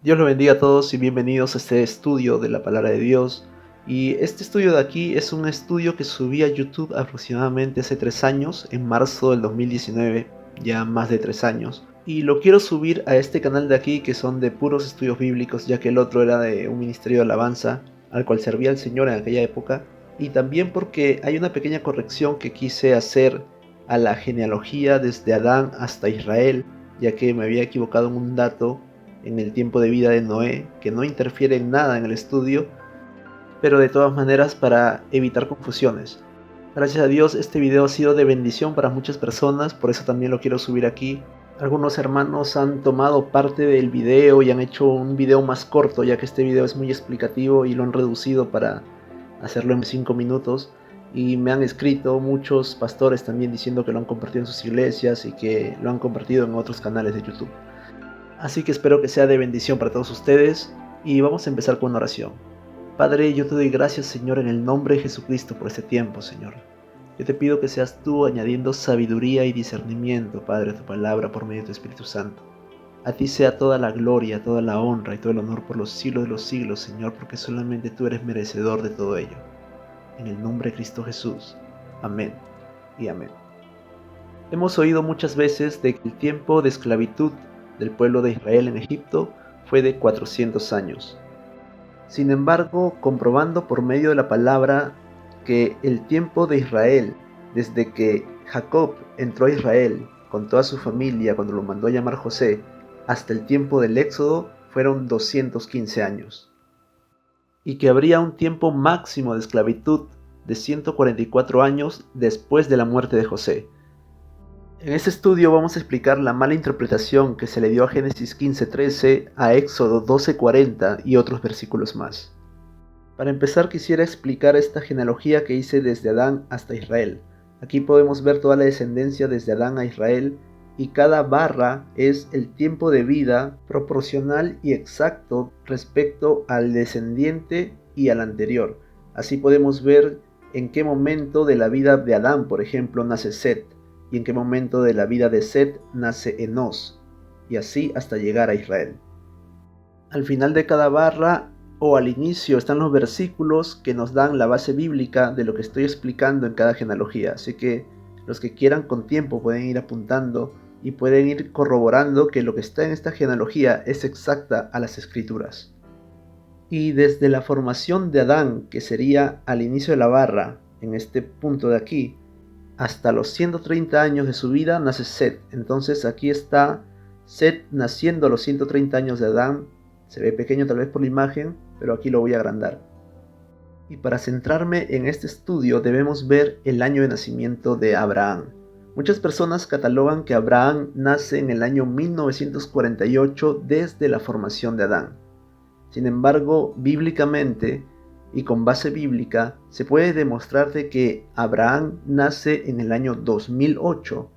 Dios lo bendiga a todos y bienvenidos a este estudio de la palabra de Dios. Y este estudio de aquí es un estudio que subí a YouTube aproximadamente hace 3 años, en marzo del 2019, ya más de 3 años. Y lo quiero subir a este canal de aquí que son de puros estudios bíblicos, ya que el otro era de un ministerio de alabanza al cual servía el Señor en aquella época. Y también porque hay una pequeña corrección que quise hacer a la genealogía desde Adán hasta Israel, ya que me había equivocado en un dato en el tiempo de vida de Noé, que no interfiere en nada en el estudio, pero de todas maneras para evitar confusiones. Gracias a Dios este video ha sido de bendición para muchas personas, por eso también lo quiero subir aquí. Algunos hermanos han tomado parte del video y han hecho un video más corto, ya que este video es muy explicativo y lo han reducido para hacerlo en 5 minutos. Y me han escrito muchos pastores también diciendo que lo han compartido en sus iglesias y que lo han compartido en otros canales de YouTube. Así que espero que sea de bendición para todos ustedes y vamos a empezar con una oración. Padre, yo te doy gracias, Señor, en el nombre de Jesucristo por este tiempo, Señor. Yo te pido que seas tú añadiendo sabiduría y discernimiento, Padre, a tu palabra por medio de tu Espíritu Santo. A ti sea toda la gloria, toda la honra y todo el honor por los siglos de los siglos, Señor, porque solamente tú eres merecedor de todo ello. En el nombre de Cristo Jesús. Amén y amén. Hemos oído muchas veces de que el tiempo de esclavitud del pueblo de Israel en Egipto fue de 400 años. Sin embargo, comprobando por medio de la palabra que el tiempo de Israel, desde que Jacob entró a Israel con toda su familia cuando lo mandó a llamar José, hasta el tiempo del Éxodo, fueron 215 años. Y que habría un tiempo máximo de esclavitud de 144 años después de la muerte de José. En este estudio vamos a explicar la mala interpretación que se le dio a Génesis 15:13, a Éxodo 12:40 y otros versículos más. Para empezar quisiera explicar esta genealogía que hice desde Adán hasta Israel. Aquí podemos ver toda la descendencia desde Adán a Israel y cada barra es el tiempo de vida proporcional y exacto respecto al descendiente y al anterior. Así podemos ver en qué momento de la vida de Adán, por ejemplo, nace Set, y en qué momento de la vida de Set nace Enos, y así hasta llegar a Israel. Al final de cada barra o al inicio están los versículos que nos dan la base bíblica de lo que estoy explicando en cada genealogía, así que los que quieran con tiempo pueden ir apuntando y pueden ir corroborando que lo que está en esta genealogía es exacta a las escrituras. Y desde la formación de Adán, que sería al inicio de la barra, en este punto de aquí, hasta los 130 años de su vida nace Set. Entonces aquí está Set naciendo a los 130 años de Adán. Se ve pequeño tal vez por la imagen, pero aquí lo voy a agrandar. Y para centrarme en este estudio debemos ver el año de nacimiento de Abraham. Muchas personas catalogan que Abraham nace en el año 1948 desde la formación de Adán. Sin embargo, bíblicamente y con base bíblica, se puede demostrar de que Abraham nace en el año 2008,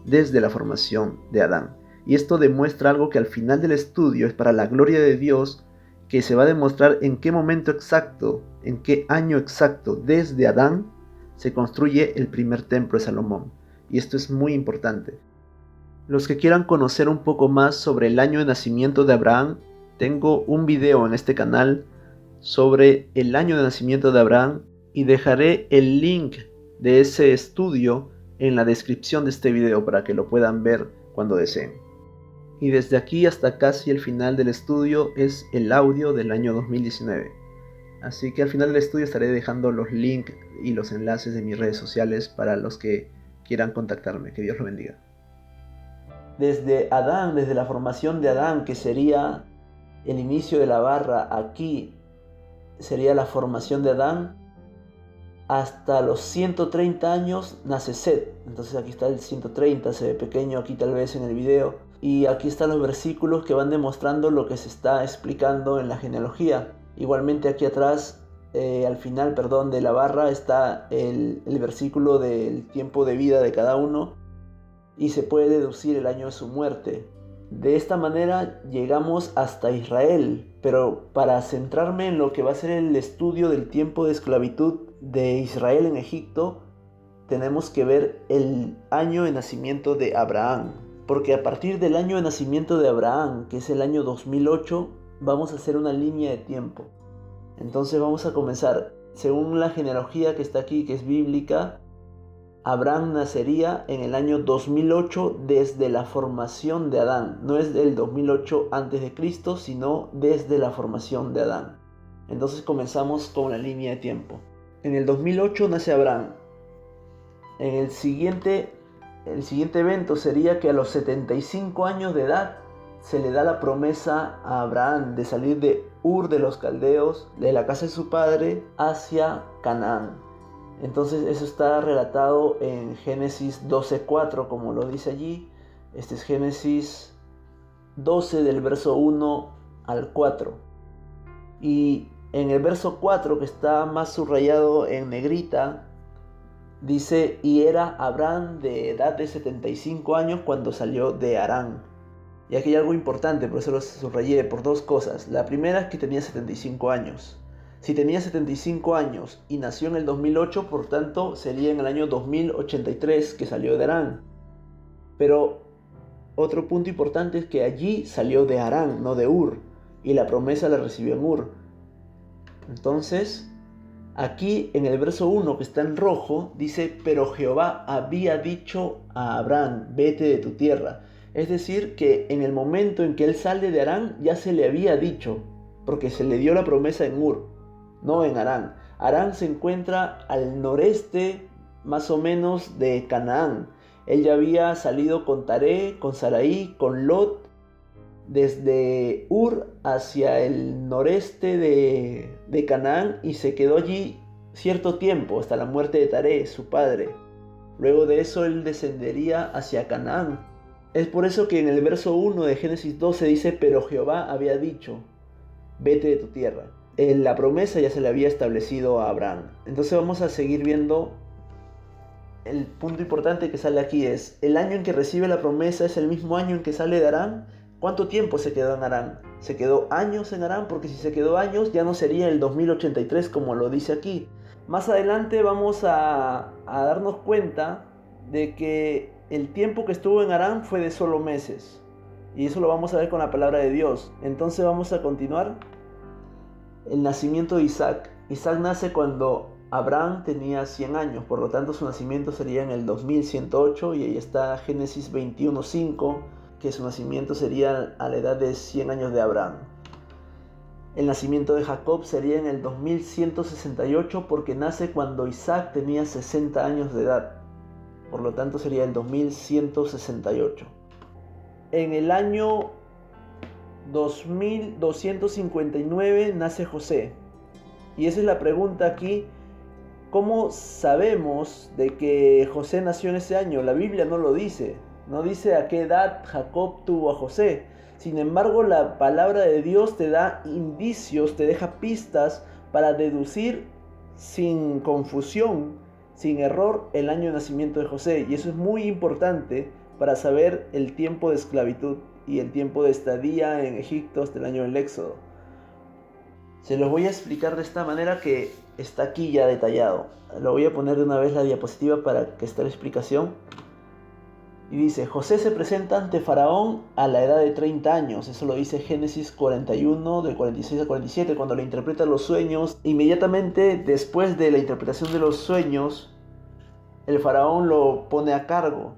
desde la formación de Adán. Y esto demuestra algo que al final del estudio es para la gloria de Dios, que se va a demostrar en qué momento exacto, en qué año exacto, desde Adán, se construye el primer templo de Salomón. Y esto es muy importante. Los que quieran conocer un poco más sobre el año de nacimiento de Abraham, tengo un video en este canal sobre el año de nacimiento de Abraham y dejaré el link de ese estudio en la descripción de este video para que lo puedan ver cuando deseen. Y desde aquí hasta casi el final del estudio es el audio del año 2019. Así que al final del estudio estaré dejando los links y los enlaces de mis redes sociales para los que quieran contactarme. Que Dios lo bendiga. Desde Adán, desde la formación de Adán, que sería el inicio de la barra aquí, sería la formación de Adán, hasta los 130 años nace Set. Entonces aquí está el 130, se ve pequeño aquí tal vez en el video. Y aquí están los versículos que van demostrando lo que se está explicando en la genealogía. Igualmente aquí atrás, al final, de la barra está el versículo del tiempo de vida de cada uno. Y se puede deducir el año de su muerte. De esta manera llegamos hasta Israel, pero para centrarme en lo que va a ser el estudio del tiempo de esclavitud de Israel en Egipto, tenemos que ver el año de nacimiento de Abraham, porque a partir del año de nacimiento de Abraham, que es el año 2008, vamos a hacer una línea de tiempo. Entonces vamos a comenzar, según la genealogía que está aquí, que es bíblica, Abraham nacería en el año 2008 desde la formación de Adán. No es del 2008 antes de Cristo, sino desde la formación de Adán. Entonces comenzamos con la línea de tiempo. En el 2008 nace Abraham. En el siguiente evento sería que a los 75 años de edad se le da la promesa a Abraham de salir de Ur de los Caldeos, de la casa de su padre, hacia Canaán. Entonces eso está relatado en Génesis 12:4, como lo dice allí. Este es Génesis 12 del verso 1 al 4. Y en el verso 4, que está más subrayado en negrita, dice: y era Abraham de edad de 75 años cuando salió de Harán. Y aquí hay algo importante, por eso lo subrayé, por dos cosas. La primera es que tenía 75 años. Si tenía 75 años y nació en el 2008, por tanto sería en el año 2083 que salió de Harán. Pero otro punto importante es que allí salió de Harán, no de Ur, y la promesa la recibió en Ur. Entonces, aquí en el verso 1, que está en rojo, dice: pero Jehová había dicho a Abraham, vete de tu tierra. Es decir, que en el momento en que él sale de Harán, ya se le había dicho, porque se le dio la promesa en Ur, no en Harán. Harán se encuentra al noreste, más o menos, de Canaán. Él ya había salido con Taré, con Sarai, con Lot, desde Ur hacia el noreste de Canaán, y se quedó allí cierto tiempo, hasta la muerte de Taré, su padre. Luego de eso él descendería hacia Canaán. Es por eso que en el verso 1 de Génesis 12 dice: pero Jehová había dicho, vete de tu tierra. La promesa ya se le había establecido a Abraham. Entonces vamos a seguir viendo. El punto importante que sale aquí es: el año en que recibe la promesa es el mismo año en que sale de Harán. ¿Cuánto tiempo se quedó en Harán? Se quedó años en Harán, porque si se quedó años ya no sería el 2083 como lo dice aquí. Más adelante vamos a darnos cuenta de que el tiempo que estuvo en Harán fue de solo meses. Y eso lo vamos a ver con la palabra de Dios. Entonces vamos a continuar. El nacimiento de Isaac. Isaac nace cuando Abraham tenía 100 años, por lo tanto su nacimiento sería en el 2108, y ahí está Génesis 21:5, que su nacimiento sería a la edad de 100 años de Abraham. El nacimiento de Jacob sería en el 2168, porque nace cuando Isaac tenía 60 años de edad, por lo tanto sería el 2168. En el año 2259 nace José. Y esa es la pregunta aquí: ¿cómo sabemos de que José nació en ese año? La Biblia no lo dice. No dice a qué edad Jacob tuvo a José. Sin embargo, la palabra de Dios te da indicios, te deja pistas para deducir sin confusión, sin error, el año de nacimiento de José. Y eso es muy importante para saber el tiempo de esclavitud y el tiempo de estadía en Egipto hasta el año del Éxodo. Se los voy a explicar de esta manera, que está aquí ya detallado. Lo voy a poner de una vez la diapositiva para que esté la explicación. Y dice: José se presenta ante Faraón a la edad de 30 años. Eso lo dice Génesis 41, del 46 al 47, cuando le interpreta los sueños. Inmediatamente después de la interpretación de los sueños, el Faraón lo pone a cargo.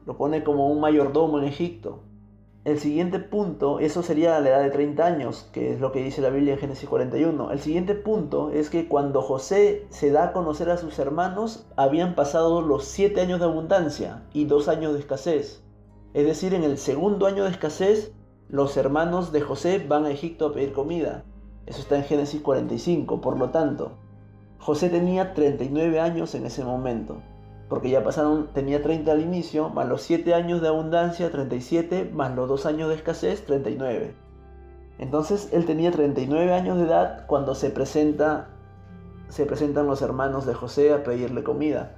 Lo pone como un mayordomo en Egipto. El siguiente punto, eso sería a la edad de 30 años, que es lo que dice la Biblia en Génesis 41. El siguiente punto es que cuando José se da a conocer a sus hermanos, habían pasado los 7 años de abundancia y 2 años de escasez. Es decir, en el segundo año de escasez, los hermanos de José van a Egipto a pedir comida. Eso está en Génesis 45. Por lo tanto, José tenía 39 años en ese momento, porque ya tenía 30 al inicio, más los 7 años de abundancia, 37, más los 2 años de escasez, 39. Entonces él tenía 39 años de edad cuando se presentan los hermanos de José a pedirle comida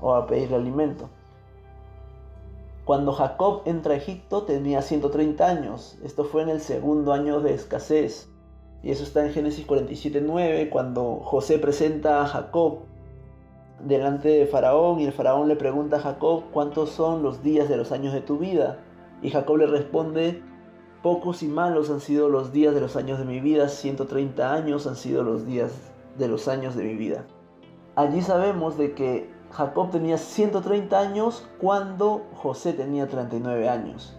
o a pedirle alimento. Cuando Jacob entra a Egipto tenía 130 años. Esto fue en el segundo año de escasez. Y eso está en Génesis 47:9, cuando José presenta a Jacob delante de Faraón, y el Faraón le pregunta a Jacob: ¿cuántos son los días de los años de tu vida? Y Jacob le responde: Pocos y malos han sido los días de los años de mi vida, 130 años han sido los días de los años de mi vida. Allí sabemos de que Jacob tenía 130 años cuando José tenía 39 años.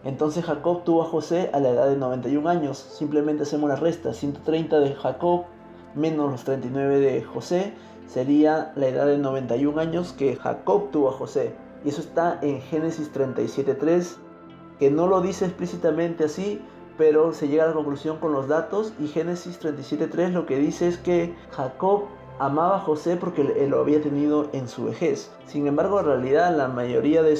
Entonces Jacob tuvo a José a la edad de 91 años. Simplemente hacemos la resta. 130 de Jacob menos los 39 de José sería la edad de 91 años que Jacob tuvo a José. Y eso está en Génesis 37:3, que no lo dice explícitamente así, pero se llega a la conclusión con los datos. Y Génesis 37:3 lo que dice es que Jacob amaba a José porque él lo había tenido en su vejez. Sin embargo, en realidad la mayoría de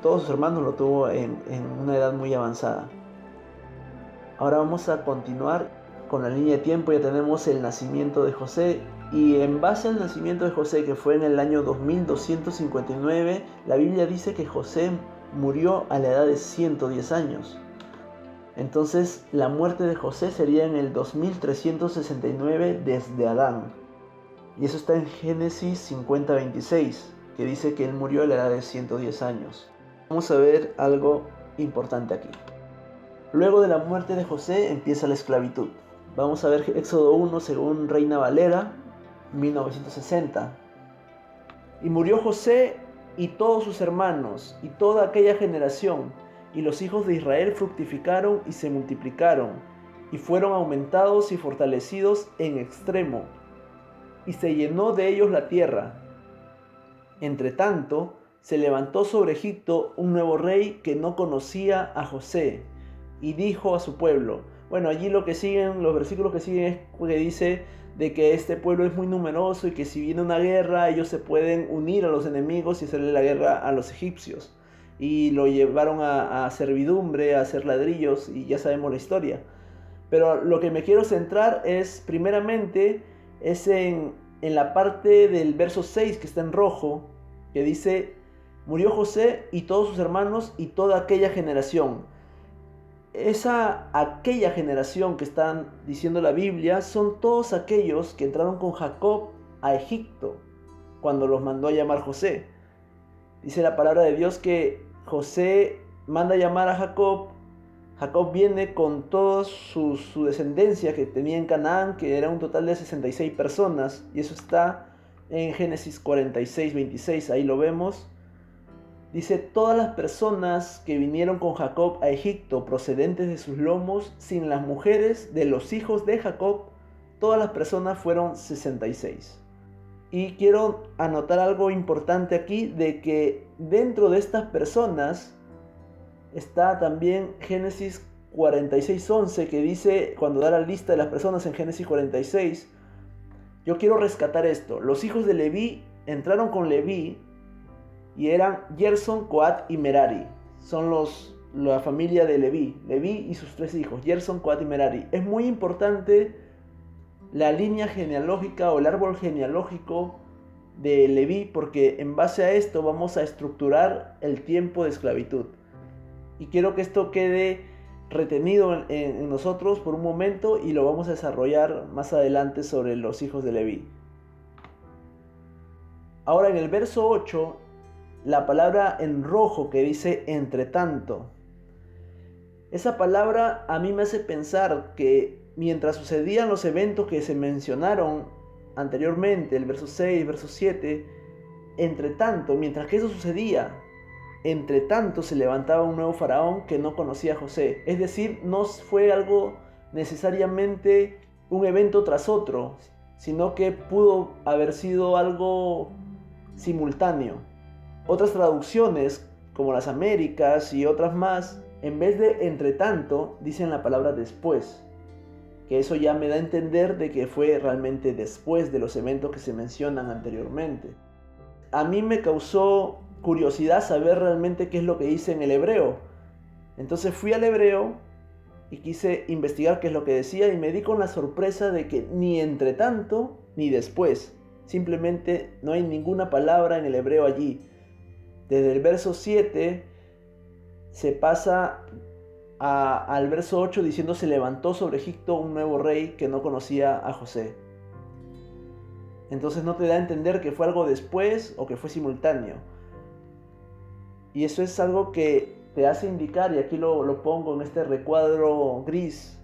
todos sus hermanos lo tuvo en una edad muy avanzada. Ahora vamos a continuar con la línea de tiempo. Ya tenemos el nacimiento de José, y en base al nacimiento de José, que fue en el año 2259, la Biblia dice que José murió a la edad de 110 años. Entonces la muerte de José sería en el 2369 desde Adán. Y eso está en Génesis 50:26, que dice que él murió a la edad de 110 años. Vamos a ver algo importante aquí. Luego de la muerte de José empieza la esclavitud. Vamos a ver Éxodo 1 según Reina Valera, 1960. Y murió José y todos sus hermanos y toda aquella generación, y los hijos de Israel fructificaron y se multiplicaron, y fueron aumentados y fortalecidos en extremo, y se llenó de ellos la tierra. Entre tanto, se levantó sobre Egipto un nuevo rey que no conocía a José, y dijo a su pueblo. Bueno, allí lo que siguen, los versículos que siguen es que dice de que este pueblo es muy numeroso y que si viene una guerra, ellos se pueden unir a los enemigos y hacerle la guerra a los egipcios. Y lo llevaron a servidumbre, a hacer ladrillos, y ya sabemos la historia. Pero lo que me quiero centrar es, primeramente, es en la parte del verso 6 que está en rojo, que dice: murió José y todos sus hermanos y toda aquella generación. Aquella generación que están diciendo la Biblia son todos aquellos que entraron con Jacob a Egipto cuando los mandó a llamar José. Dice la palabra de Dios que José manda a llamar a Jacob. Jacob viene con toda su descendencia que tenía en Canaán, que era un total de 66 personas, y eso está en Génesis 46:26, ahí lo vemos. Dice: todas las personas que vinieron con Jacob a Egipto, procedentes de sus lomos, sin las mujeres de los hijos de Jacob, todas las personas fueron 66. Y quiero anotar algo importante aquí, de que dentro de estas personas está también Génesis 46:11, que dice, cuando da la lista de las personas en Génesis 46, yo quiero rescatar esto: los hijos de Leví entraron con Leví, y eran Gerson, Coat y Merari. Son la familia de Leví y sus 3 hijos, Gerson, Coat y Merari. Es muy importante la línea genealógica o el árbol genealógico de Leví, porque en base a esto vamos a estructurar el tiempo de esclavitud. Y quiero que esto quede retenido en nosotros por un momento, y lo vamos a desarrollar más adelante sobre los hijos de Leví. Ahora en el verso 8, la palabra en rojo que dice entre tanto. Esa palabra a mí me hace pensar que mientras sucedían los eventos que se mencionaron anteriormente, el verso 6, verso 7, entre tanto, mientras que eso sucedía, entre tanto se levantaba un nuevo faraón que no conocía a José. Es decir, no fue algo necesariamente un evento tras otro, sino que pudo haber sido algo simultáneo. Otras traducciones, como las Américas y otras más, en vez de entre tanto, dicen la palabra después. Que eso ya me da a entender de que fue realmente después de los eventos que se mencionan anteriormente. A mí me causó curiosidad saber realmente qué es lo que dice en el hebreo. Entonces fui al hebreo y quise investigar qué es lo que decía, y me di con la sorpresa de que ni entre tanto ni después. Simplemente no hay ninguna palabra en el hebreo allí. Desde el verso 7 se pasa al verso 8 diciendo: se levantó sobre Egipto un nuevo rey que no conocía a José. Entonces no te da a entender que fue algo después o que fue simultáneo. Y eso es algo que te hace indicar, y aquí lo pongo en este recuadro gris,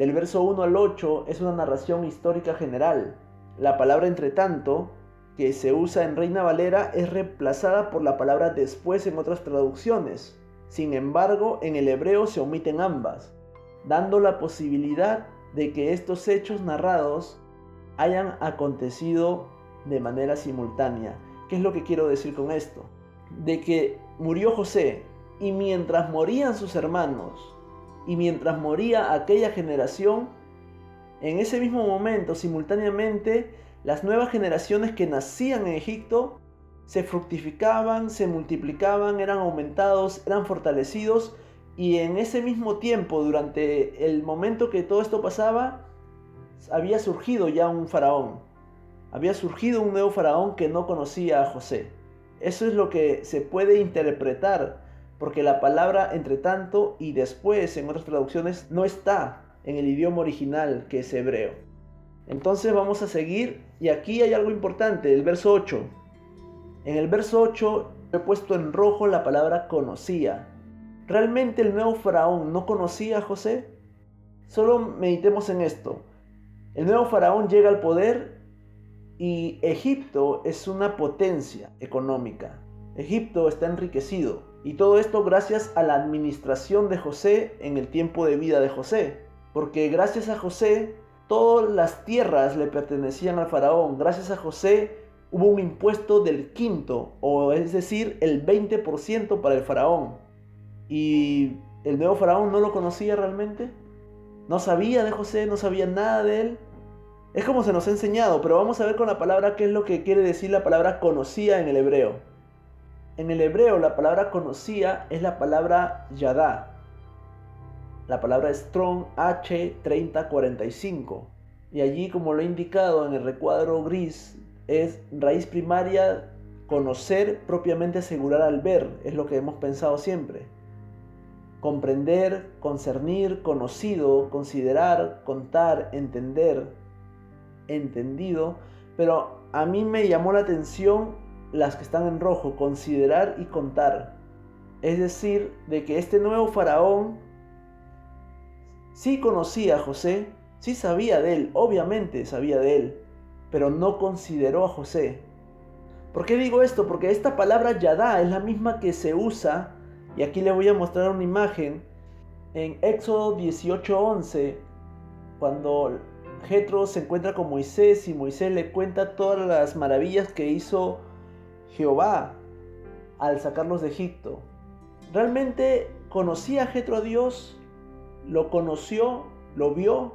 del verso 1 al 8 es una narración histórica general. La palabra entre tanto, que se usa en Reina Valera, es reemplazada por la palabra después en otras traducciones. Sin embargo, en el hebreo se omiten ambas, dando la posibilidad de que estos hechos narrados hayan acontecido de manera simultánea. ¿Qué es lo que quiero decir con esto? De que murió José, y mientras morían sus hermanos, y mientras moría aquella generación, en ese mismo momento, simultáneamente, las nuevas generaciones que nacían en Egipto se fructificaban, se multiplicaban, eran aumentados, eran fortalecidos, y en ese mismo tiempo, durante el momento que todo esto pasaba, había surgido ya un faraón. Había surgido un nuevo faraón que no conocía a José. Eso es lo que se puede interpretar, porque la palabra entre tanto y después en otras traducciones no está en el idioma original, que es hebreo. Entonces vamos a seguir, y aquí hay algo importante, el verso 8. En el verso 8 he puesto en rojo la palabra conocía. ¿Realmente el nuevo faraón no conocía a José? Solo meditemos en esto. El nuevo faraón llega al poder y Egipto es una potencia económica. Egipto está enriquecido, y todo esto gracias a la administración de José en el tiempo de vida de José. Porque gracias a José todas las tierras le pertenecían al faraón. Gracias a José hubo un impuesto del quinto, o es decir, el 20% para el faraón. Y el nuevo faraón no lo conocía realmente. No sabía de José, no sabía nada de él. Es como se nos ha enseñado, pero vamos a ver con la palabra qué es lo que quiere decir la palabra conocía en el hebreo. En el hebreo la palabra conocía es la palabra yadá. La palabra Strong H3045. Y allí, como lo he indicado en el recuadro gris, es raíz primaria, conocer, propiamente asegurar al ver. Es lo que hemos pensado siempre. Comprender, concernir, conocido, considerar, contar, entender, entendido. Pero a mí me llamó la atención las que están en rojo, considerar y contar. Es decir, de que este nuevo faraón sí conocía a José, sí sabía de él, obviamente sabía de él, pero no consideró a José. ¿Por qué digo esto? Porque esta palabra yadá es la misma que se usa, y aquí les voy a mostrar una imagen, en Éxodo 18:11, cuando Jetro se encuentra con Moisés y Moisés le cuenta todas las maravillas que hizo Jehová al sacarlos de Egipto. ¿Realmente conocía Jetro a Dios? ¿Lo conoció? ¿Lo vio?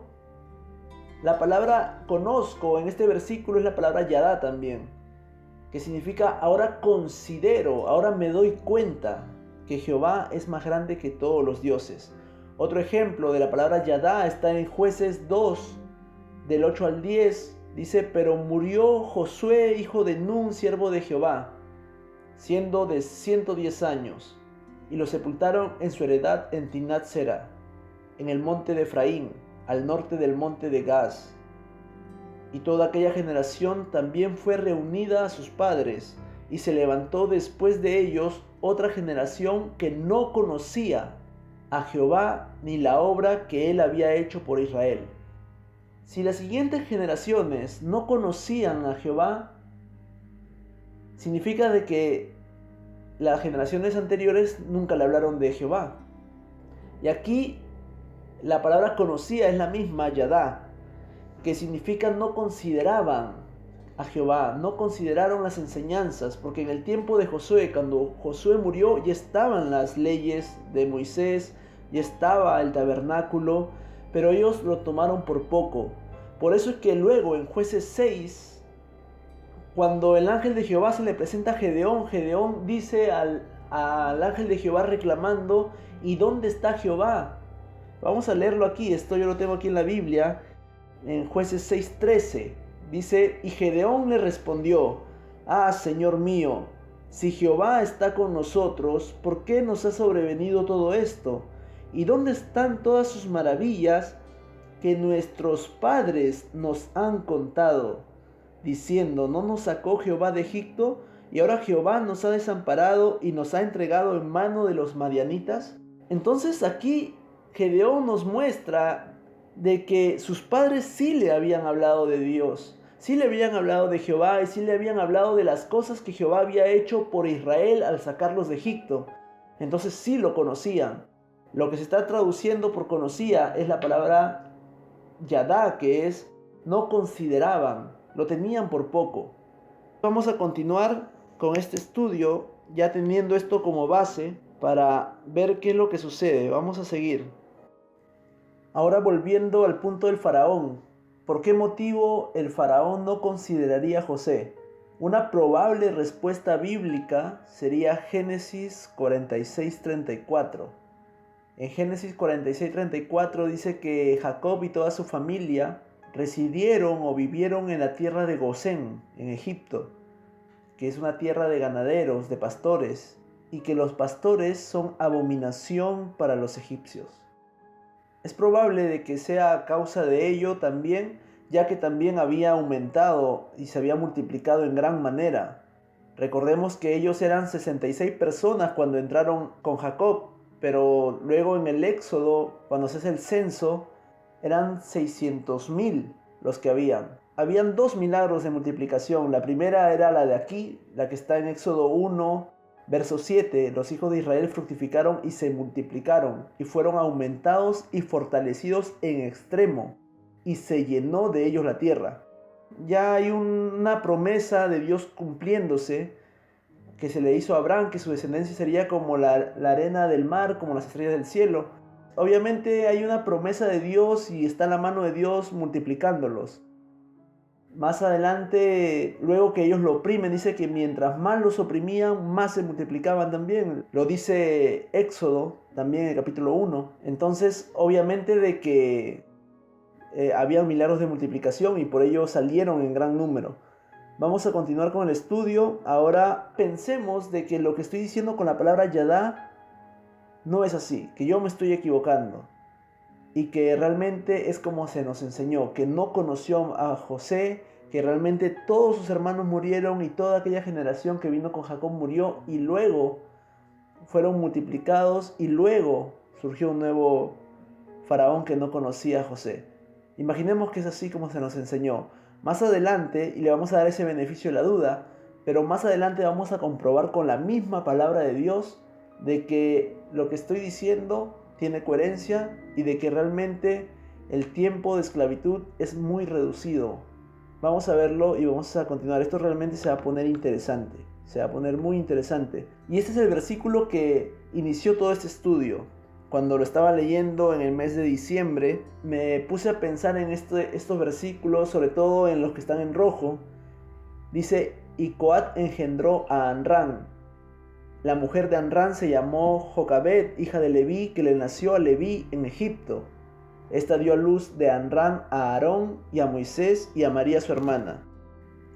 La palabra conozco en este versículo es la palabra yadá también, que significa ahora considero, ahora me doy cuenta que Jehová es más grande que todos los dioses. Otro ejemplo de la palabra yadá está en Jueces 2, del 8 al 10. Dice, pero murió Josué, hijo de Nun, siervo de Jehová, siendo de 110 años, y lo sepultaron en su heredad en Timnat Sera, en el monte de Efraín, al norte del monte de Gaz. Y toda aquella generación también fue reunida a sus padres, y se levantó después de ellos otra generación que no conocía a Jehová ni la obra que él había hecho por Israel. Si las siguientes generaciones no conocían a Jehová, significa de que las generaciones anteriores nunca le hablaron de Jehová. Y aquí la palabra conocía es la misma, yadá, que significa no consideraban a Jehová, no consideraron las enseñanzas, porque en el tiempo de Josué, cuando Josué murió, ya estaban las leyes de Moisés, ya estaba el tabernáculo, pero ellos lo tomaron por poco. Por eso es que luego en Jueces 6, cuando el ángel de Jehová se le presenta a Gedeón, Gedeón dice al ángel de Jehová reclamando, ¿y dónde está Jehová? Vamos a leerlo aquí, esto yo lo tengo aquí en la Biblia, en Jueces 6:13. Dice, y Gedeón le respondió, ah, Señor mío, si Jehová está con nosotros, ¿por qué nos ha sobrevenido todo esto? ¿Y dónde están todas sus maravillas que nuestros padres nos han contado? Diciendo, ¿no nos sacó Jehová de Egipto? y ahora Jehová nos ha desamparado y nos ha entregado en mano de los madianitas. Entonces aquí Gedeón nos muestra de que sus padres sí le habían hablado de Dios, sí le habían hablado de Jehová y sí le habían hablado de las cosas que Jehová había hecho por Israel al sacarlos de Egipto. Entonces sí lo conocían. Lo que se está traduciendo por conocía es la palabra yadá, que es no consideraban, lo tenían por poco. Vamos a continuar con este estudio ya teniendo esto como base para ver qué es lo que sucede. Vamos a seguir. Ahora volviendo al punto del faraón. ¿Por qué motivo el faraón no consideraría a José? Una probable respuesta bíblica sería Génesis 46:34. En Génesis 46:34 dice que Jacob y toda su familia residieron o vivieron en la tierra de Gosén, en Egipto, que es una tierra de ganaderos, de pastores, y que los pastores son abominación para los egipcios. Es probable de que sea a causa de ello también, ya que también había aumentado y se había multiplicado en gran manera. Recordemos que ellos eran 66 personas cuando entraron con Jacob, pero luego en el Éxodo, cuando se hace el censo, eran 600,000 los que habían. Habían dos milagros de multiplicación. La primera era la de aquí, la que está en Éxodo 1, verso 7. Los hijos de Israel fructificaron y se multiplicaron, y fueron aumentados y fortalecidos en extremo, y se llenó de ellos la tierra. Ya hay una promesa de Dios cumpliéndose, que se le hizo a Abraham, que su descendencia sería como la arena del mar, como las estrellas del cielo. Obviamente hay una promesa de Dios y está la mano de Dios multiplicándolos. Más adelante, luego que ellos lo oprimen, dice que mientras más los oprimían, más se multiplicaban también. Lo dice Éxodo, también en el capítulo 1. Entonces, obviamente de que había milagros de multiplicación y por ello salieron en gran número. Vamos a continuar con el estudio. Ahora pensemos de que lo que estoy diciendo con la palabra yadá no es así, que yo me estoy equivocando. Y que realmente es como se nos enseñó, que no conoció a José, que realmente todos sus hermanos murieron y toda aquella generación que vino con Jacob murió y luego fueron multiplicados y luego surgió un nuevo faraón que no conocía a José. Imaginemos que es así como se nos enseñó. Más adelante, y le vamos a dar ese beneficio de la duda, pero más adelante vamos a comprobar con la misma palabra de Dios de que lo que estoy diciendo tiene coherencia y de que realmente el tiempo de esclavitud es muy reducido. Vamos a verlo y vamos a continuar. Esto realmente se va a poner interesante, se va a poner muy interesante. Y este es el versículo que inició todo este estudio. Cuando lo estaba leyendo en el mes de diciembre, me puse a pensar en estos versículos, sobre todo en los que están en rojo. Dice, y Coat engendró a Anrán. La mujer de Anrán se llamó Jocabed, hija de Leví, que le nació a Leví en Egipto. Esta dio a luz de Anrán a Aarón y a Moisés y a María su hermana.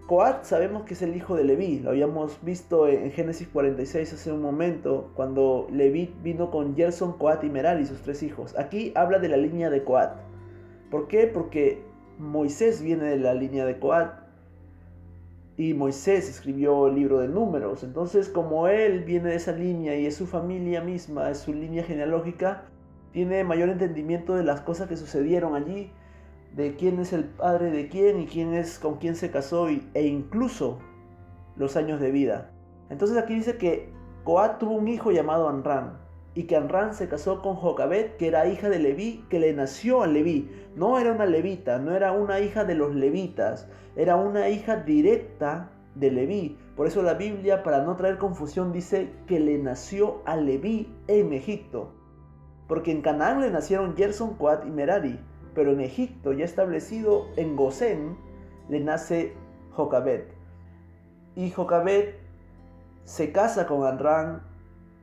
Coat sabemos que es el hijo de Leví, lo habíamos visto en Génesis 46 hace un momento, cuando Leví vino con Gerson, Coat y Merari, sus tres hijos. Aquí habla de la línea de Coat. ¿Por qué? Porque Moisés viene de la línea de Coat y Moisés escribió el libro de Números. Entonces, como él viene de esa línea y es su familia misma, es su línea genealógica, tiene mayor entendimiento de las cosas que sucedieron allí, de quién es el padre de quién y quién es con quién se casó e incluso los años de vida. Entonces aquí dice que Coat tuvo un hijo llamado Anrán y que Anrán se casó con Jocabed, que era hija de Leví, que le nació a Leví. No era una levita, no era una hija de los levitas, era una hija directa de Leví. Por eso la Biblia, para no traer confusión, dice que le nació a Leví en Egipto. Porque en Canaán le nacieron Gerson, Coat y Merari, pero en Egipto, ya establecido en Gosén, le nace Jocabed. Y Jocabed se casa con Anrán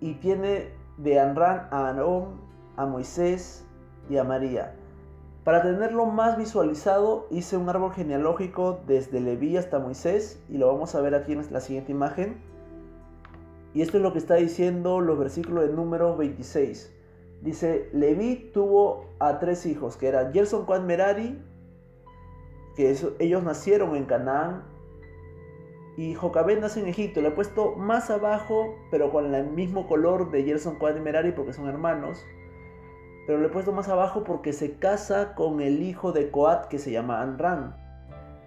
y tiene de Anrán a Aarón, a Moisés y a María. Para tenerlo más visualizado, hice un árbol genealógico desde Leví hasta Moisés y lo vamos a ver aquí en la siguiente imagen. Y esto es lo que está diciendo los versículos de Números 26. Dice, Leví tuvo a tres hijos, que eran Gerson, Coat, Merari, que ellos nacieron en Canaán, Y Jocabed nace en Egipto. Lo he puesto más abajo, pero con el mismo color de Gerson, Coat y Merari, porque son hermanos. Pero lo he puesto más abajo porque se casa con el hijo de Coat, que se llama Amram.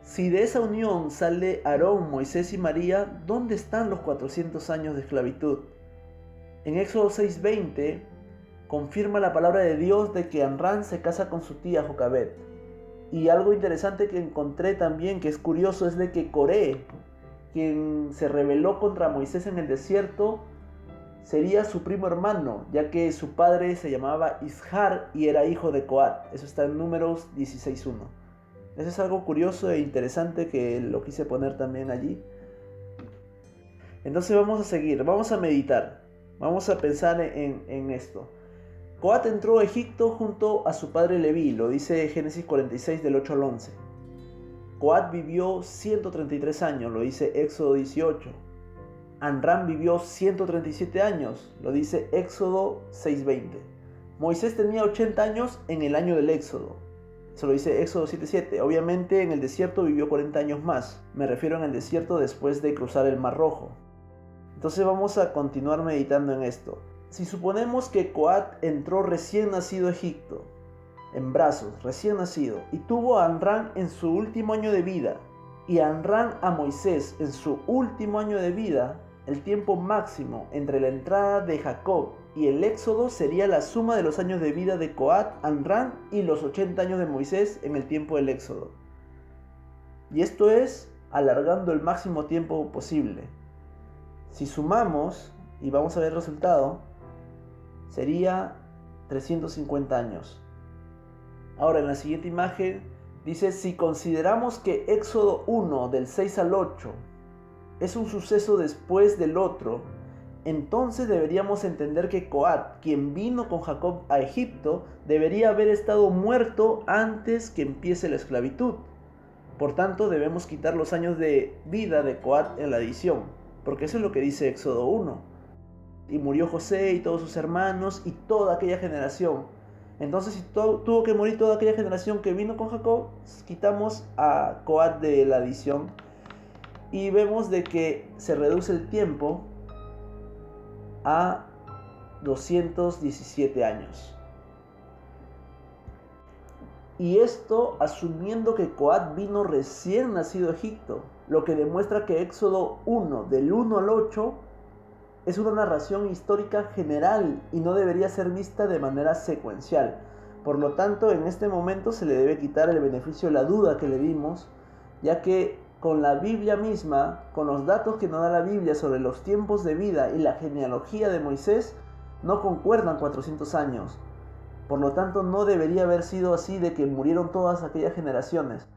Si de esa unión sale Aarón, Moisés y María, ¿dónde están los 400 años de esclavitud? En Éxodo 6:20 confirma la palabra de Dios de que Amram se casa con su tía Jocabed. Y algo interesante que encontré también, que es curioso, es de que Coré, quien se rebeló contra Moisés en el desierto, sería su primo hermano, ya que su padre se llamaba Ishar y era hijo de Coat. Eso está en Números 16:1. Eso es algo curioso e interesante que lo quise poner también allí. Entonces vamos a seguir, vamos a meditar, vamos a pensar en esto. Coat entró a Egipto junto a su padre Leví, lo dice Génesis 46 del 8 al 11. Coat vivió 133 años, lo dice Éxodo 18. Amram vivió 137 años, lo dice Éxodo 6:20. Moisés tenía 80 años en el año del Éxodo, eso lo dice Éxodo 7:7. Obviamente en el desierto vivió 40 años más, me refiero en el desierto después de cruzar el Mar Rojo. Entonces vamos a continuar meditando en esto. Si suponemos que Coat entró recién nacido a Egipto, en brazos, recién nacido, y tuvo a Amram en su último año de vida, y a Amram a Moisés en su último año de vida, el tiempo máximo entre la entrada de Jacob y el éxodo sería la suma de los años de vida de Coat, Amram y los 80 años de Moisés en el tiempo del éxodo. Y esto es alargando el máximo tiempo posible. Si sumamos, y vamos a ver el resultado, sería 350 años. Ahora en la siguiente imagen dice, si consideramos que Éxodo 1 del 6 al 8 es un suceso después del otro, entonces deberíamos entender que Coat, quien vino con Jacob a Egipto, debería haber estado muerto antes que empiece la esclavitud. Por tanto, debemos quitar los años de vida de Coat en la adición, porque eso es lo que dice Éxodo 1. Y murió José y todos sus hermanos y toda aquella generación. Entonces, si tuvo que morir toda aquella generación que vino con Jacob, quitamos a Coat de la adición y vemos de que se reduce el tiempo a 217 años. Y esto asumiendo que Coat vino recién nacido a Egipto, lo que demuestra que Éxodo 1 del 1 al 8 es una narración histórica general y no debería ser vista de manera secuencial. Por lo tanto, en este momento se le debe quitar el beneficio de la duda que le dimos, ya que con la Biblia misma, con los datos que nos da la Biblia sobre los tiempos de vida y la genealogía de Moisés, no concuerdan 400 años. Por lo tanto, no debería haber sido así de que murieron todas aquellas generaciones.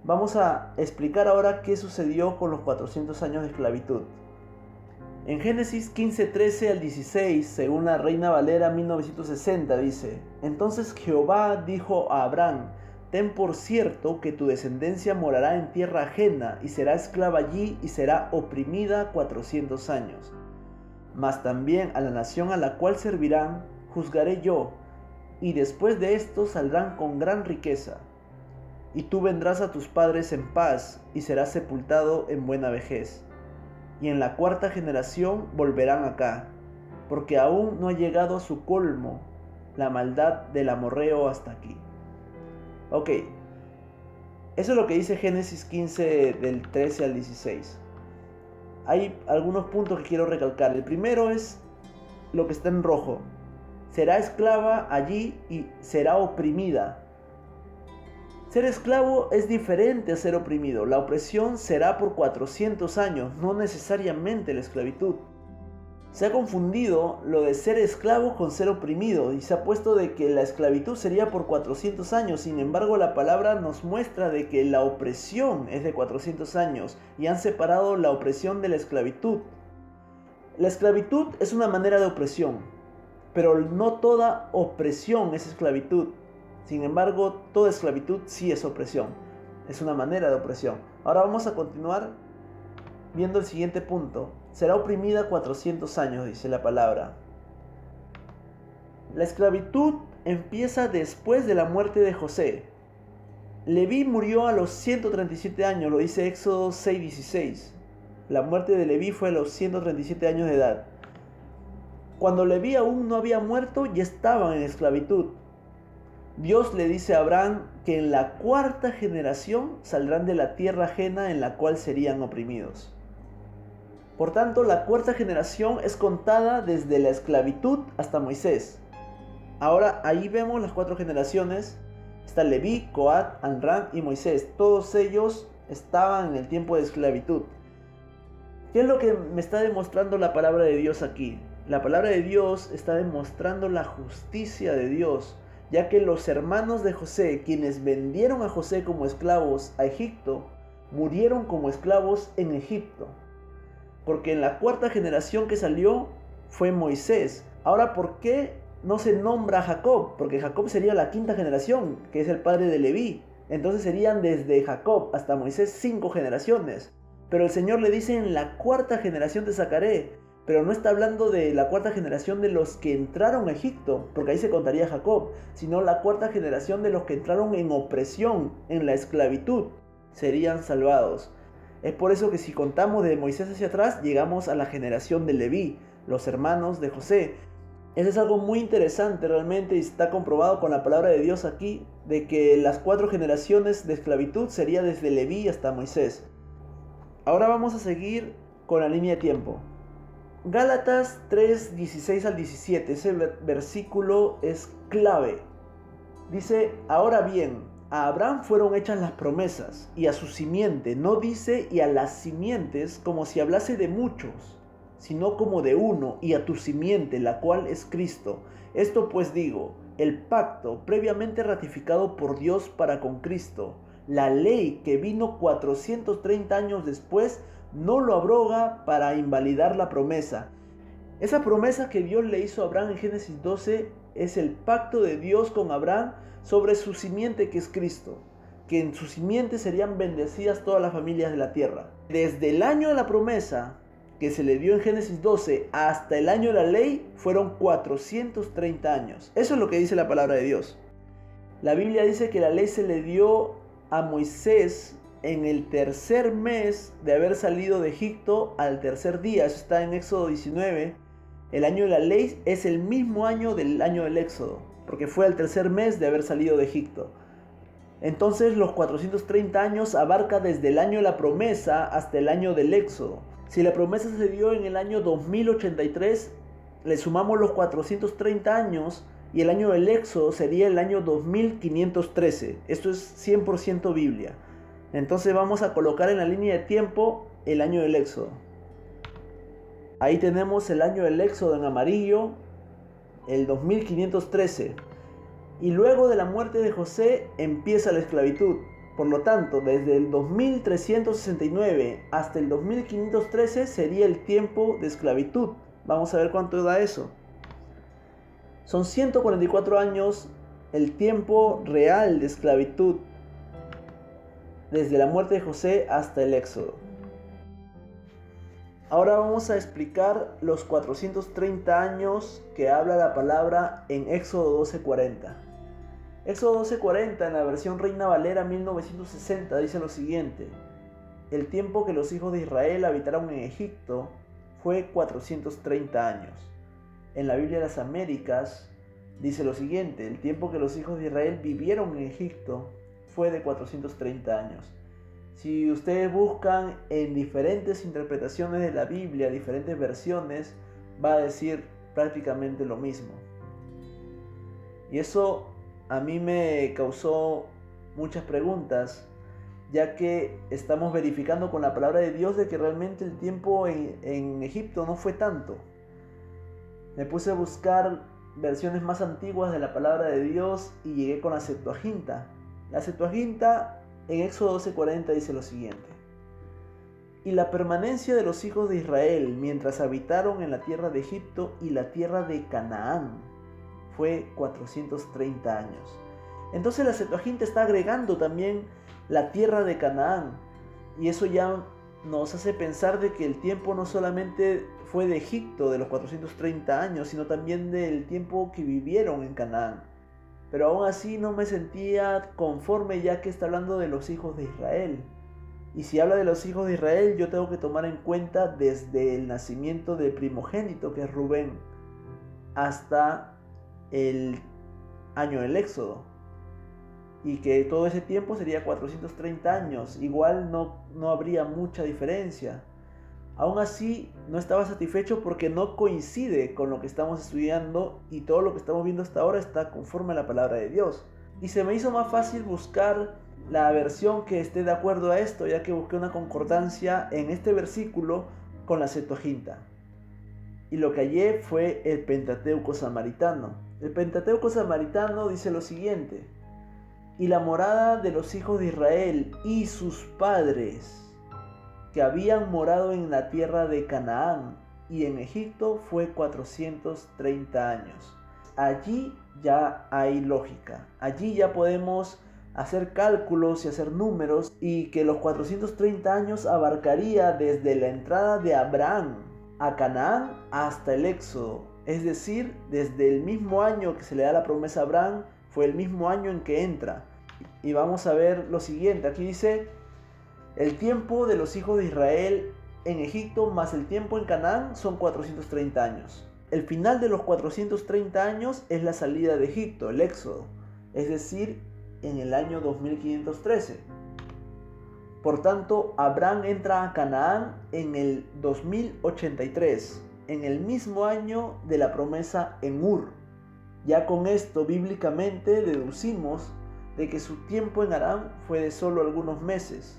Vamos a explicar ahora qué sucedió con los 400 años de esclavitud. En Génesis 15:13 al 16, según la Reina Valera 1960, dice: Entonces Jehová dijo a Abraham: Ten por cierto que tu descendencia morará en tierra ajena y será esclava allí y será oprimida 400 años. Mas también a la nación a la cual servirán juzgaré yo, y después de esto saldrán con gran riqueza. Y tú vendrás a tus padres en paz y serás sepultado en buena vejez. Y en la cuarta generación volverán acá, porque aún no ha llegado a su colmo la maldad del amorreo hasta aquí. Ok, eso es lo que dice Génesis 15 del 13 al 16. Hay algunos puntos que quiero recalcar. El primero es lo que está en rojo. Será esclava allí y será oprimida. Ser esclavo es diferente a ser oprimido. La opresión será por 400 años, no necesariamente la esclavitud. Se ha confundido lo de ser esclavo con ser oprimido y se ha puesto de que la esclavitud sería por 400 años. Sin embargo, la palabra nos muestra de que la opresión es de 400 años y han separado la opresión de la esclavitud. La esclavitud es una manera de opresión, pero no toda opresión es esclavitud. Sin embargo, toda esclavitud sí es opresión. Es una manera de opresión. Ahora vamos a continuar viendo el siguiente punto. Será oprimida 400 años, dice la palabra. La esclavitud empieza después de la muerte de José. Leví murió a los 137 años, lo dice Éxodo 6:16. La muerte de Leví fue a los 137 años de edad. Cuando Leví aún no había muerto, ya estaban en esclavitud. Dios le dice a Abraham que en la cuarta generación saldrán de la tierra ajena en la cual serían oprimidos. Por tanto, la cuarta generación es contada desde la esclavitud hasta Moisés. Ahora ahí vemos las 4 generaciones. Está Leví, Coat, Amram y Moisés. Todos ellos estaban en el tiempo de esclavitud. ¿Qué es lo que me está demostrando la palabra de Dios aquí? La palabra de Dios está demostrando la justicia de Dios, ya que los hermanos de José, quienes vendieron a José como esclavos a Egipto, murieron como esclavos en Egipto. Porque en la cuarta generación que salió fue Moisés. Ahora, ¿por qué no se nombra a Jacob? Porque Jacob sería la quinta generación, que es el padre de Leví. Entonces serían desde Jacob hasta Moisés 5 generaciones. Pero el Señor le dice: en la cuarta generación te sacaré. Pero no está hablando de la cuarta generación de los que entraron a Egipto, porque ahí se contaría Jacob, sino la cuarta generación de los que entraron en opresión, en la esclavitud, serían salvados. Es por eso que si contamos de Moisés hacia atrás, llegamos a la generación de Leví, los hermanos de José. Eso es algo muy interesante realmente, y está comprobado con la palabra de Dios aquí, de que las 4 generaciones de esclavitud sería desde Leví hasta Moisés. Ahora vamos a seguir con la línea de tiempo. Gálatas 3, 16 al 17, ese versículo es clave. Dice: ahora bien, a Abraham fueron hechas las promesas, y a su simiente, no dice y a las simientes como si hablase de muchos, sino como de uno, y a tu simiente, la cual es Cristo. Esto pues digo, el pacto previamente ratificado por Dios para con Cristo, la ley que vino 430 años después, no lo abroga para invalidar la promesa. Esa promesa que Dios le hizo a Abraham en Génesis 12 es el pacto de Dios con Abraham sobre su simiente, que es Cristo, que en su simiente serían bendecidas todas las familias de la tierra. Desde el año de la promesa que se le dio en Génesis 12 hasta el año de la ley fueron 430 años. Eso es lo que dice la palabra de Dios. La Biblia dice que la ley se le dio a Moisés en el tercer mes de haber salido de Egipto, al tercer día. Eso está en Éxodo 19. El año de la ley es el mismo año del año del Éxodo, porque fue al tercer mes de haber salido de Egipto. Entonces los 430 años abarca desde el año de la promesa hasta el año del Éxodo. Si la promesa se dio en el año 2083, le sumamos los 430 años y el año del Éxodo sería el año 2513. Esto es 100% Biblia. Entonces vamos a colocar en la línea de tiempo el año del Éxodo. Ahí tenemos el año del Éxodo en amarillo, el 2513. Y luego de la muerte de José empieza la esclavitud. Por lo tanto, desde el 2369 hasta el 2513 sería el tiempo de esclavitud. Vamos a ver cuánto da eso. Son 144 años el tiempo real de esclavitud, desde la muerte de José hasta el Éxodo. Ahora vamos a explicar los 430 años que habla la palabra en Éxodo 12:40. Éxodo 12:40 en la versión Reina Valera 1960 dice lo siguiente: el tiempo que los hijos de Israel habitaron en Egipto fue 430 años. En la Biblia de las Américas dice lo siguiente: el tiempo que los hijos de Israel vivieron en Egipto fue de 430 años. Si ustedes buscan en diferentes interpretaciones de la Biblia, diferentes versiones, va a decir prácticamente lo mismo. Y eso a mí me causó muchas preguntas, ya que estamos verificando con la palabra de Dios de que realmente el tiempo en Egipto no fue tanto. Me puse a buscar versiones más antiguas de la palabra de Dios y llegué con la Septuaginta. La Septuaginta en Éxodo 12:40 dice lo siguiente: y la permanencia de los hijos de Israel mientras habitaron en la tierra de Egipto y la tierra de Canaán fue 430 años. Entonces la Septuaginta está agregando también la tierra de Canaán, y eso ya nos hace pensar de que el tiempo no solamente fue de Egipto, de los 430 años, sino también del tiempo que vivieron en Canaán. Pero aún así no me sentía conforme, ya que está hablando de los hijos de Israel. Y si habla de los hijos de Israel, yo tengo que tomar en cuenta desde el nacimiento del primogénito, que es Rubén, hasta el año del Éxodo. Y que todo ese tiempo sería 430 años. Igual no habría mucha diferencia. Aún así, no estaba satisfecho porque no coincide con lo que estamos estudiando y todo lo que estamos viendo hasta ahora está conforme a la palabra de Dios. Y se me hizo más fácil buscar la versión que esté de acuerdo a esto, ya que busqué una concordancia en este versículo con la Septuaginta. Y lo que hallé fue el Pentateuco samaritano. El Pentateuco samaritano dice lo siguiente: y la morada de los hijos de Israel y sus padres, que habían morado en la tierra de Canaán y en Egipto, fue 430 años. Allí ya hay lógica. Allí ya podemos hacer cálculos y hacer números, y que los 430 años abarcaría desde la entrada de Abraham a Canaán hasta el Éxodo. Es decir, desde el mismo año que se le da la promesa a Abraham, fue el mismo año en que entra. Y vamos a ver lo siguiente. Aquí dice: el tiempo de los hijos de Israel en Egipto más el tiempo en Canaán son 430 años. El final de los 430 años es la salida de Egipto, el Éxodo, es decir, en el año 2513. Por tanto, Abraham entra a Canaán en el 2083, en el mismo año de la promesa en Ur. Ya con esto, bíblicamente, deducimos de que su tiempo en Harán fue de solo algunos meses.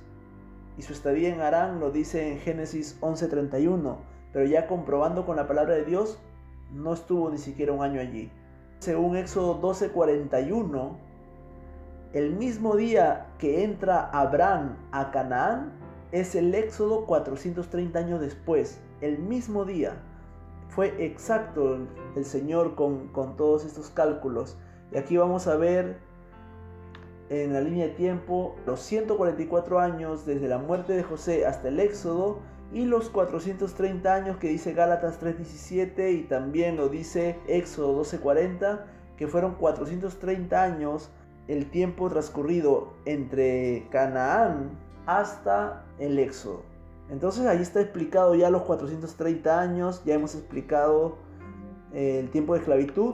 Y su estadía en Harán lo dice en Génesis 11:31, pero ya comprobando con la palabra de Dios, no estuvo ni siquiera un año allí. Según Éxodo 12:41, el mismo día que entra Abraham a Canaán es el Éxodo 430 años después. El mismo día. Fue exacto el Señor con todos estos cálculos. Y aquí vamos a ver en la línea de tiempo los 144 años desde la muerte de José hasta el Éxodo, y los 430 años que dice Gálatas 3:17 y también lo dice Éxodo 12:40, que fueron 430 años el tiempo transcurrido entre Canaán hasta el Éxodo. Entonces ahí está explicado ya los 430 años, ya hemos explicado el tiempo de esclavitud.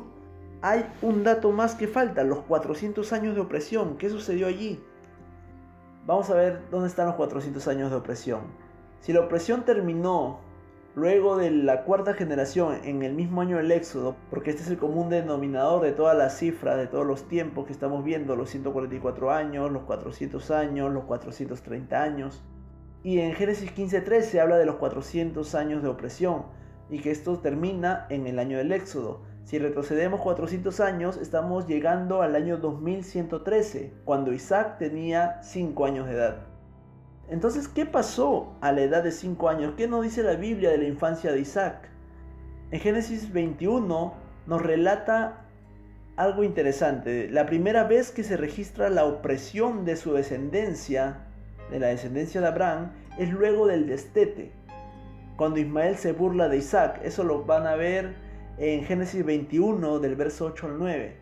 Hay un dato más que falta: los 400 años de opresión. ¿Qué sucedió allí? Vamos a ver dónde están los 400 años de opresión. Si la opresión terminó luego de la cuarta generación, en el mismo año del Éxodo, porque este es el común denominador de todas las cifras, de todos los tiempos que estamos viendo, los 144 años, los 400 años, los 430 años. Y en Génesis 15:13 se habla de los 400 años de opresión, y que esto termina en el año del Éxodo. Si retrocedemos 400 años, estamos llegando al año 2113, cuando Isaac tenía 5 años de edad. Entonces, ¿qué pasó a la edad de 5 años? ¿Qué nos dice la Biblia de la infancia de Isaac? En Génesis 21 nos relata algo interesante. La primera vez que se registra la opresión de su descendencia, de la descendencia de Abraham, es luego del destete, cuando Ismael se burla de Isaac. Eso lo van a ver en Génesis 21 del verso 8 al 9.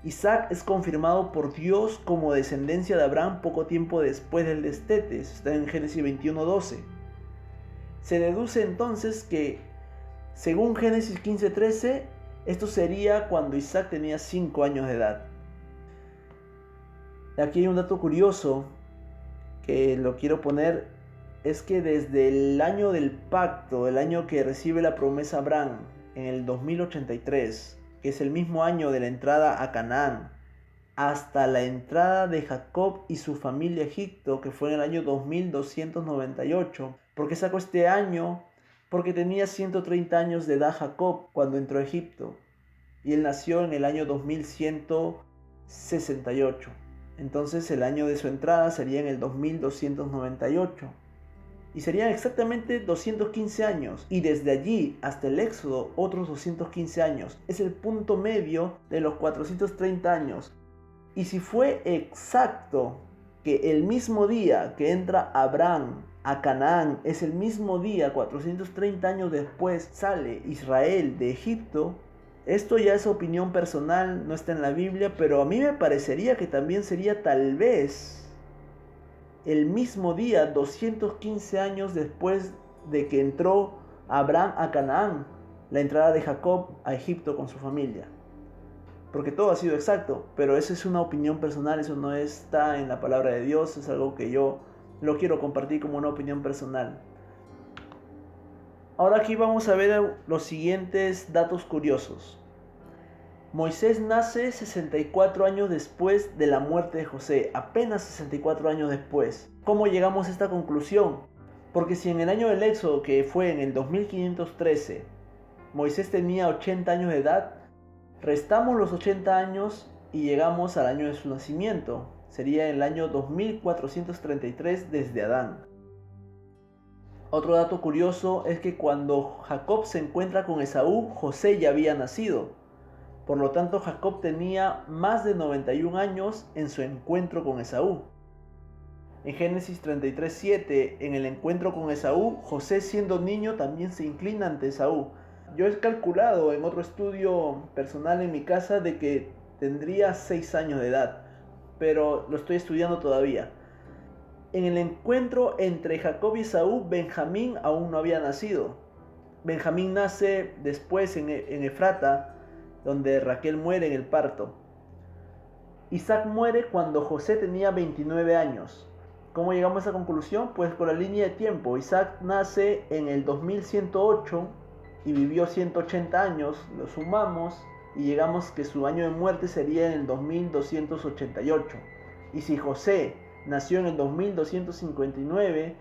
Isaac es confirmado por Dios como descendencia de Abraham poco tiempo después del destete. Está en Génesis 21:12. Se deduce entonces que, según Génesis 15:13, esto sería cuando Isaac tenía 5 años de edad. Aquí hay un dato curioso que lo quiero poner: es que desde el año del pacto, el año que recibe la promesa Abraham, en el 2083, que es el mismo año de la entrada a Canaán, hasta la entrada de Jacob y su familia a Egipto, que fue en el año 2298. ¿Por qué saco este año? Porque tenía 130 años de edad Jacob cuando entró a Egipto, y él nació en el año 2168. Entonces el año de su entrada sería en el 2298. Y serían exactamente 215 años. Y desde allí hasta el Éxodo, otros 215 años. Es el punto medio de los 430 años. Y si fue exacto que el mismo día que entra Abraham a Canaán es el mismo día, 430 años después, sale Israel de Egipto, esto ya es opinión personal, no está en la Biblia, pero a mí me parecería que también sería tal vez el mismo día, 215 años después de que entró Abraham a Canaán, la entrada de Jacob a Egipto con su familia. Porque todo ha sido exacto, pero eso es una opinión personal, eso no está en la palabra de Dios, es algo que yo lo quiero compartir como una opinión personal. Ahora aquí vamos a ver los siguientes datos curiosos. Moisés nace 64 años después de la muerte de José, apenas 64 años después. ¿Cómo llegamos a esta conclusión? Porque si en el año del Éxodo, que fue en el 2513, Moisés tenía 80 años de edad, restamos los 80 años y llegamos al año de su nacimiento. Sería el año 2433 desde Adán. Otro dato curioso es que cuando Jacob se encuentra con Esaú, José ya había nacido. Por lo tanto, Jacob tenía más de 91 años en su encuentro con Esaú. En Génesis 33:7, en el encuentro con Esaú, José siendo niño también se inclina ante Esaú. Yo he calculado en otro estudio personal en mi casa de que tendría 6 años de edad, pero lo estoy estudiando todavía. En el encuentro entre Jacob y Esaú, Benjamín aún no había nacido. Benjamín nace después en Efrata, donde Raquel muere en el parto. Isaac muere cuando José tenía 29 años. ¿Cómo llegamos a esa conclusión? Pues por la línea de tiempo. Isaac nace en el 2108 y vivió 180 años, lo sumamos y llegamos que su año de muerte sería en el 2288. Y si José nació en el 2259,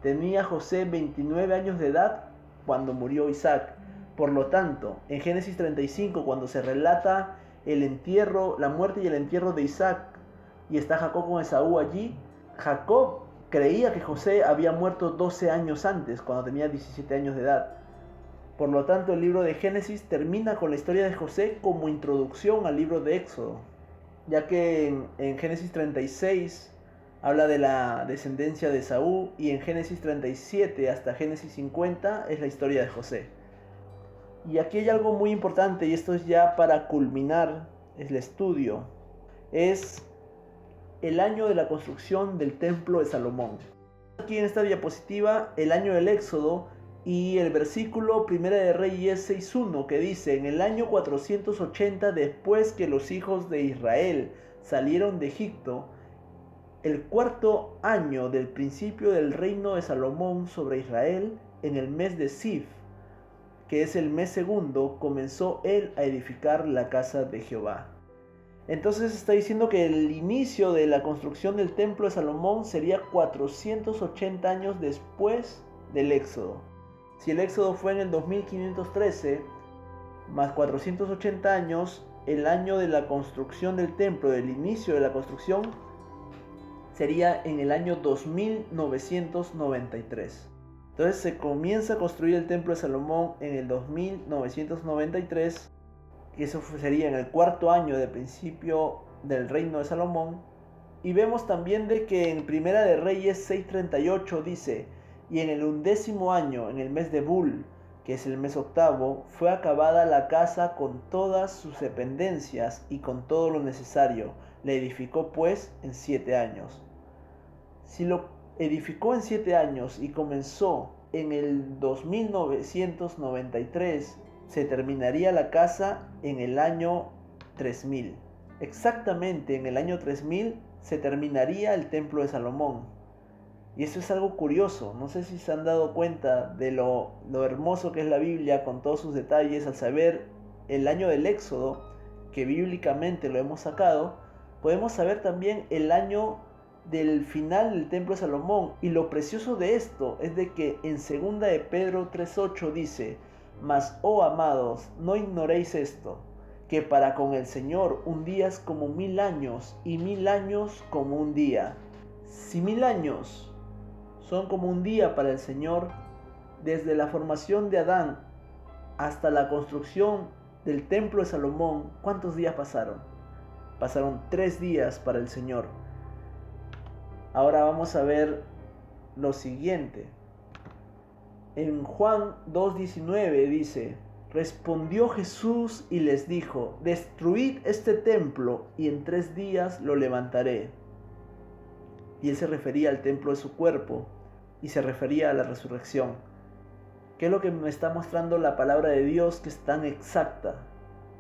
tenía José 29 años de edad cuando murió Isaac. Por lo tanto, en Génesis 35, cuando se relata el entierro, la muerte y el entierro de Isaac, y está Jacob con Esaú allí, Jacob creía que José había muerto 12 años antes, cuando tenía 17 años de edad. Por lo tanto, el libro de Génesis termina con la historia de José como introducción al libro de Éxodo, ya que en Génesis 36 habla de la descendencia de Esaú, y en Génesis 37 hasta Génesis 50 es la historia de José. Y aquí hay algo muy importante, y esto es ya para culminar el estudio, es el año de la construcción del templo de Salomón. Aquí en esta diapositiva el año del Éxodo y el versículo 1 de Reyes 6:1 que dice: en el año 480 después que los hijos de Israel salieron de Egipto, el cuarto año del principio del reino de Salomón sobre Israel, en el mes de Sif, que es el mes segundo, comenzó él a edificar la casa de Jehová. Entonces está diciendo que el inicio de la construcción del templo de Salomón sería 480 años después del Éxodo. Si el Éxodo fue en el 2513, más 480 años, el año de la construcción del templo, del inicio de la construcción, sería en el año 2993. Entonces se comienza a construir el templo de Salomón en el 2993, y eso sería en el cuarto año del principio del reino de Salomón. Y vemos también de que en Primera de Reyes 6:38 dice: y en el 11º año, en el mes de Bul, que es el mes octavo, fue acabada la casa con todas sus dependencias y con todo lo necesario. La edificó pues en 7 años. Si lo edificó en 7 años y comenzó en el 2993, se terminaría la casa en el año 3000. Exactamente en el año 3000 se terminaría el templo de Salomón. Y eso es algo curioso. No sé si se han dado cuenta de lo hermoso que es la Biblia con todos sus detalles. Al saber el año del Éxodo, que bíblicamente lo hemos sacado, podemos saber también el año del final del templo de Salomón. Y lo precioso de esto es de que en 2 de Pedro 3:8 dice: mas, oh amados, no ignoréis esto, que para con el Señor un día es como 1000 años, y 1000 años como un día. Si 1000 años son como un día para el Señor, desde la formación de Adán hasta la construcción del templo de Salomón, ¿cuántos días pasaron? Pasaron 3 días para el Señor. Ahora vamos a ver lo siguiente. En Juan 2:19 dice: respondió Jesús y les dijo: destruid este templo y en 3 días lo levantaré. y él se refería al templo de su cuerpo y se refería a la resurrección. ¿Qué es lo que me está mostrando la palabra de Dios, que es tan exacta?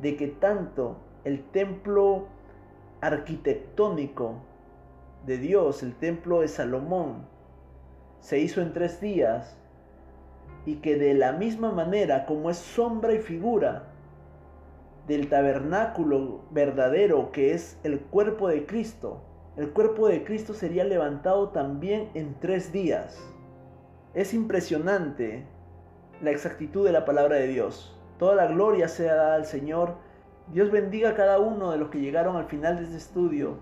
De que tanto el templo arquitectónico de Dios, el templo de Salomón, se hizo en 3 días, y que de la misma manera como es sombra y figura del tabernáculo verdadero, que es el cuerpo de Cristo, el cuerpo de Cristo sería levantado también en 3 días. Es impresionante la exactitud de la palabra de Dios. Toda la gloria sea dada al Señor. Dios bendiga a cada uno de los que llegaron al final de este estudio.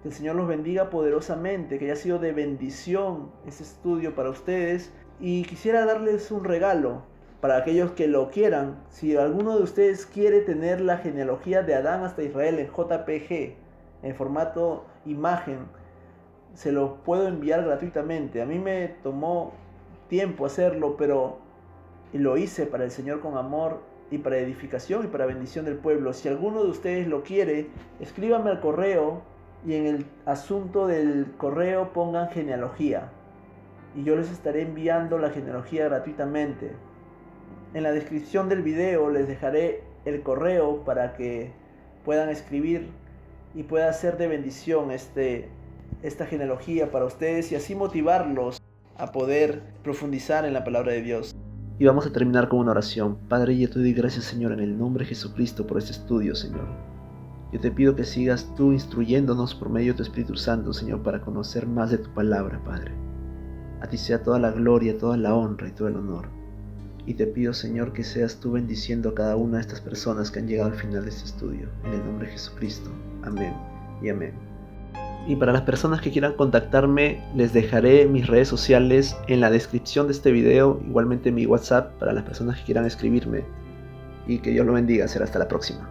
Que el Señor los bendiga poderosamente, que haya sido de bendición este estudio para ustedes. Y quisiera darles un regalo para aquellos que lo quieran. Si alguno de ustedes quiere tener la genealogía de Adán hasta Israel en JPG, en formato imagen, se lo puedo enviar gratuitamente. A mí me tomó tiempo hacerlo, pero lo hice para el Señor con amor y para edificación y para bendición del pueblo. Si alguno de ustedes lo quiere, escríbanme al correo y en el asunto del correo pongan genealogía y yo les estaré enviando la genealogía gratuitamente. En la descripción del video les dejaré el correo para que puedan escribir y pueda ser de bendición esta genealogía para ustedes y así motivarlos a poder profundizar en la palabra de Dios. Y vamos a terminar con una oración. Padre, yo te doy gracias, Señor, en el nombre de Jesucristo por este estudio, Señor. Yo te pido que sigas tú instruyéndonos por medio de tu Espíritu Santo, Señor, para conocer más de tu palabra, Padre. A ti sea toda la gloria, toda la honra y todo el honor. Y te pido, Señor, que seas tú bendiciendo a cada una de estas personas que han llegado al final de este estudio. En el nombre de Jesucristo. Amén y amén. Y para las personas que quieran contactarme, les dejaré mis redes sociales en la descripción de este video, igualmente mi WhatsApp para las personas que quieran escribirme. Y que Dios lo bendiga. Será hasta la próxima.